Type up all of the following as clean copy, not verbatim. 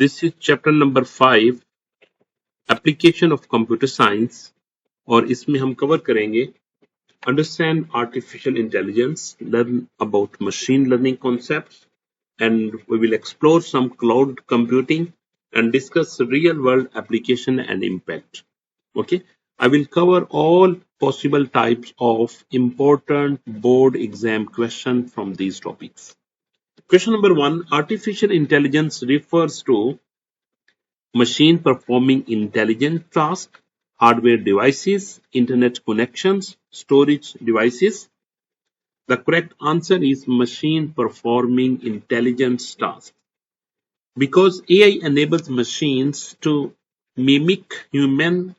This is chapter number 5 application of computer science और इसमें हम कवर करेंगे understand artificial intelligence, learn about machine learning concepts and we will explore some cloud computing and discuss real world application and impact. Okay, I will cover all possible types of important board exam questions from these topics. Question number 1, artificial intelligence refers to machine performing intelligent tasks, hardware devices, internet connections, storage devices. The correct answer is machine performing intelligent tasks. Because AI enables machines to mimic human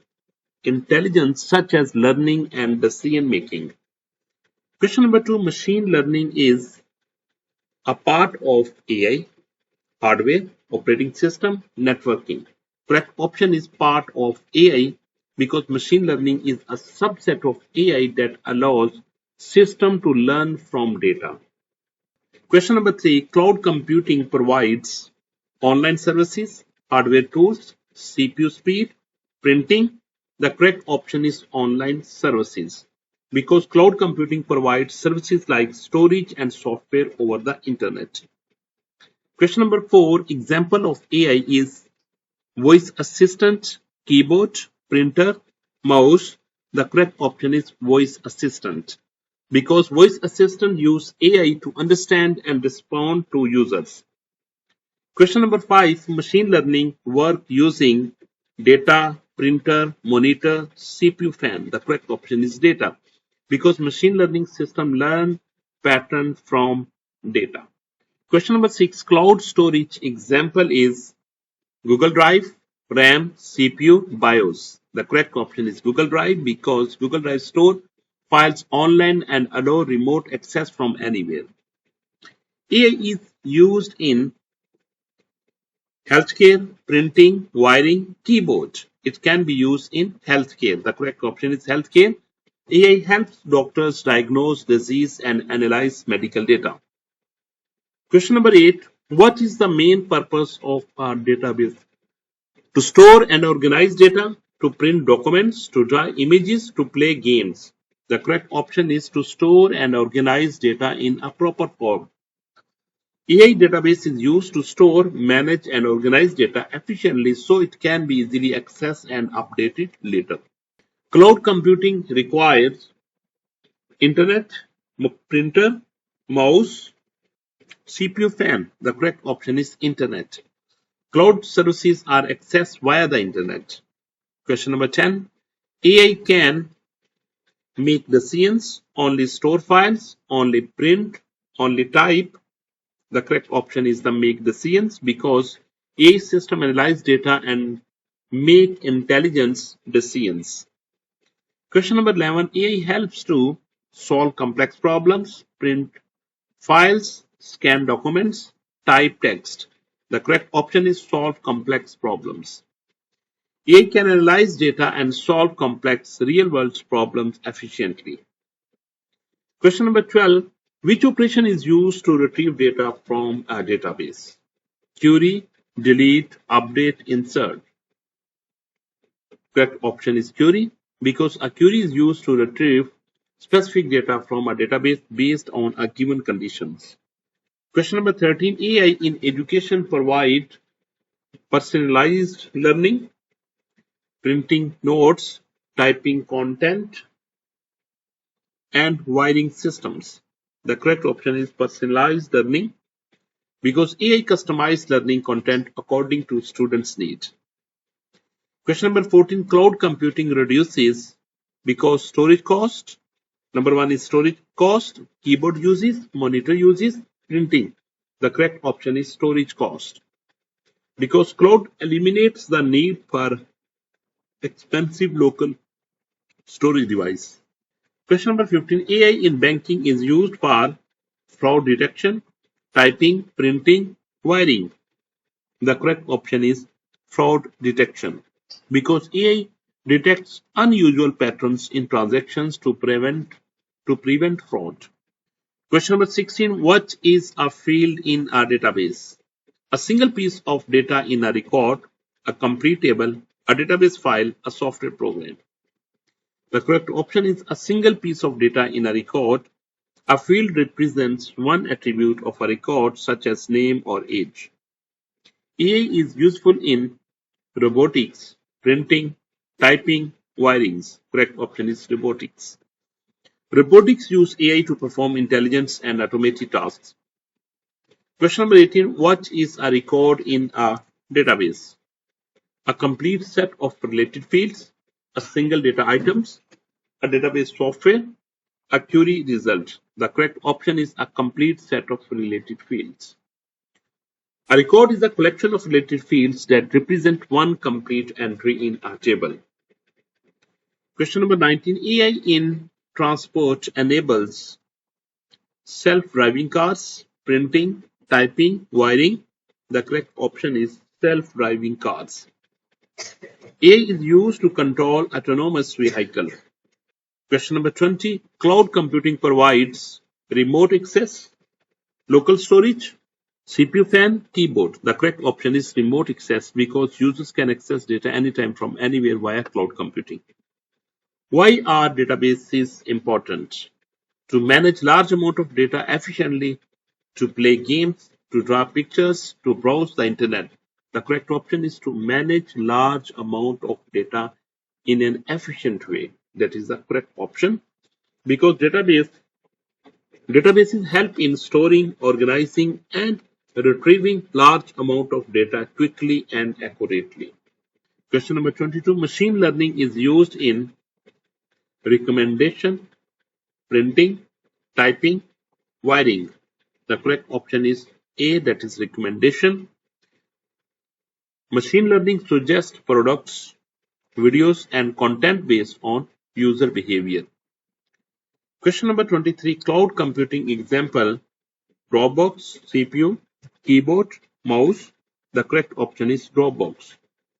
intelligence such as learning and decision making. Question number 2, machine learning is a part of AI, hardware, operating system, networking. Correct option is part of AI because machine learning is a subset of AI that allows system to learn from data. Question number 3, cloud computing provides online services, hardware tools, CPU speed, printing. The correct option is online services because cloud computing provides services like storage and software over the internet. Question number 4, example of AI is voice assistant, keyboard, printer, mouse. The correct option is voice assistant because voice assistant use AI to understand and respond to users. Question number 5, machine learning work using data, printer, monitor, CPU fan. The correct option is data because machine learning system learn pattern from data. Question number 6, cloud storage example is Google Drive, RAM, CPU, BIOS. The correct option is Google Drive because Google Drive store files online and allow remote access from anywhere. AI is used in healthcare, printing, wiring, keyboard. It can be used in healthcare. The correct option is healthcare. AI helps doctors diagnose disease and analyze medical data. Question number 8. What is the main purpose of a database? To store and organize data, to print documents, to draw images, to play games. The correct option is to store and organize data in a proper form. AI database is used to store, manage and organize data efficiently so it can be easily accessed and updated later. Cloud computing requires internet, printer, mouse, CPU fan. The correct option is internet. Cloud services are accessed via the internet. Question number 10. AI can make decisions, only store files, only print, only type. The correct option is the make decisions because AI system analyze data and make intelligence decisions. Question number 11. AI helps to solve complex problems, print files, scan documents, type text. The correct option is solve complex problems. AI can analyze data and solve complex real-world problems efficiently. Question number 12. Which operation is used to retrieve data from a database? Query, delete, update, insert. Correct option is query because a query is used to retrieve specific data from a database based on a given conditions. Question number 13. AI in education provide personalized learning, printing notes, typing content, and wiring systems. The correct option is personalized learning because AI customized learning content according to students' needs. Question number 14. Cloud computing reduces because storage cost. Number 1 is storage cost, keyboard uses, monitor uses, printing. The correct option is storage cost because cloud eliminates the need for expensive local storage device. Question number 15. AI in banking is used for fraud detection, typing, printing, wiring. The correct option is fraud detection because AI detects unusual patterns in transactions to prevent fraud. Question number 16. What is a field in a database? A single piece of data in a record, a complete table, a database file, a software program. The correct option is a single piece of data in a record. A field represents one attribute of a record such as name or age. AI is useful in robotics, printing, typing, wirings. Correct option is robotics. Robotics use AI to perform intelligence and automated tasks. Question number 18. What is a record in a database? A complete set of related fields, a single data items, a database software, a query result. The correct option is a complete set of related fields. A record is a collection of related fields that represent one complete entry in a table. Question number 19. AI in transport enables self-driving cars, printing, typing, wiring. The correct option is self-driving cars. AI is used to control autonomous vehicles. Question number 20. Cloud computing provides remote access, local storage, CPU fan, keyboard. The correct option is remote access because users can access data anytime from anywhere via cloud computing. Why are databases important? To manage large amount of data efficiently, to play games, to draw pictures, to browse the internet. The correct option is to manage large amount of data in an efficient way. That is the correct option because databases help in storing, organizing, and retrieving large amount of data quickly and accurately. Question number 22. Machine learning is used in recommendation, printing, typing, wiring. The correct option is A, that is recommendation. Machine learning suggests products, videos, and content based on user behavior. Question number 23. Cloud computing example: Dropbox, CPU, keyboard, mouse. The correct option is Dropbox.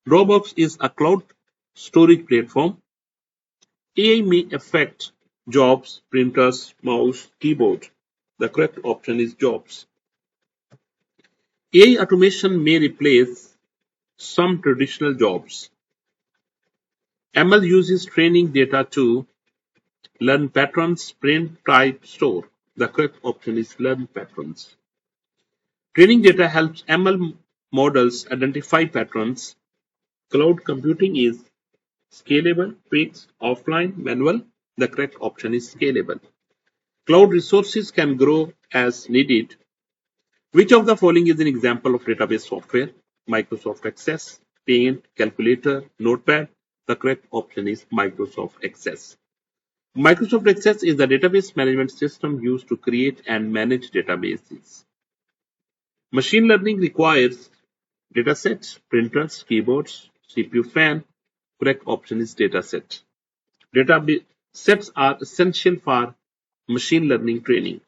Dropbox is a cloud storage platform. AI may affect jobs, printers, mouse, keyboard. The correct option is jobs. AI automation may replace some traditional jobs. ML uses training data to learn patterns, print, type, store. The correct option is learn patterns. Training data helps ML models identify patterns. Cloud computing is scalable, fixed, offline, manual. The correct option is scalable. Cloud resources can grow as needed. Which of the following is an example of database software? Microsoft Access, Paint, Calculator, Notepad. The correct option is Microsoft Access. Microsoft Access is the database management system used to create and manage databases. Machine learning requires datasets, printers, keyboards, CPU fan. Correct option is dataset. Database sets are essential for machine learning training.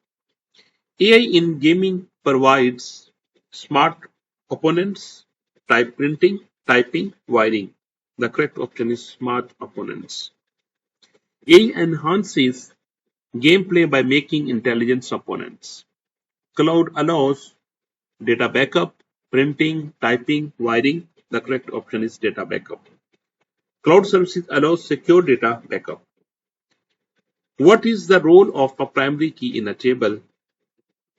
AI in gaming provides smart opponents, type printing, typing, wiring. The correct option is smart opponents. AI enhances gameplay by making intelligent opponents. Cloud allows data backup, printing, typing, wiring. The correct option is data backup. Cloud services allows secure data backup. What is the role of a primary key in a table?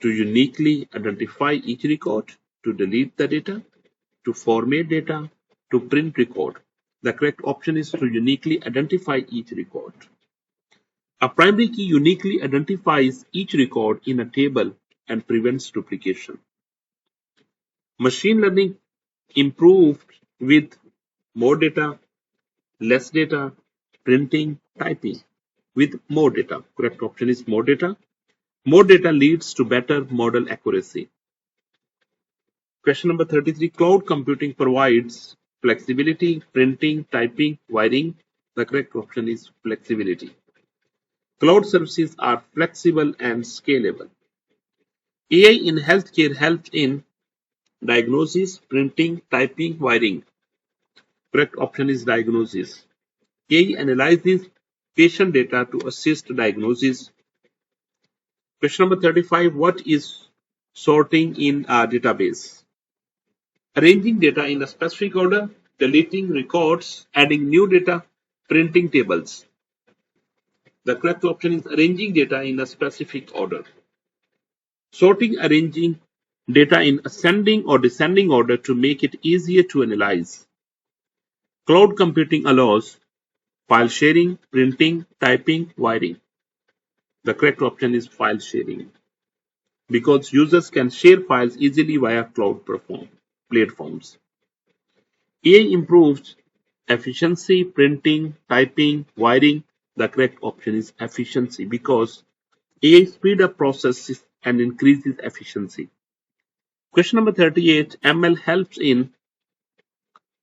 To uniquely identify each record, to delete the data, to format data, to print record. The correct option is to uniquely identify each record. A primary key uniquely identifies each record in a table and prevents duplication. Machine learning improved with more data, less data, printing, typing. With more data. Correct option is more data. More data leads to better model accuracy. Question number 33. Cloud computing provides flexibility, printing, typing, wiring. The correct option is flexibility. Cloud services are flexible and scalable. AI in healthcare helps in diagnosis, printing, typing, wiring. Correct option is diagnosis. AI analyzes patient data to assist diagnosis. Question number 35. What is sorting in a database? Arranging data in a specific order, deleting records, adding new data, printing tables. The correct option is arranging data in a specific order. Sorting, arranging data in ascending or descending order to make it easier to analyze. Cloud computing allows file sharing, printing, typing, wiring. The correct option is file sharing because users can share files easily via cloud platforms. AI improves efficiency, printing, typing, wiring. The correct option is efficiency because AI speed up processes and increases efficiency. Question number 38. ML helps in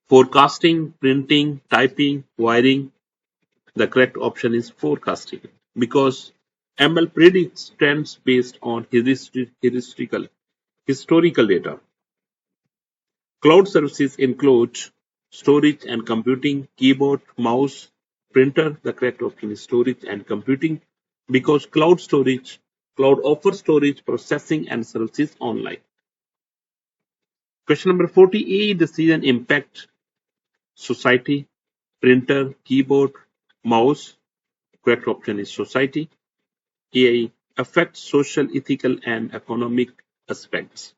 forecasting, printing, typing, wiring. The correct option is forecasting because ML predicts trends based on historical data. Cloud services include storage and computing, keyboard, mouse, printer. The correct option is storage and computing because cloud offers storage, processing, and services online. Question number 40. AI decision impact society, printer, keyboard, mouse. Correct option is society. AI affects social, ethical, and economic aspects.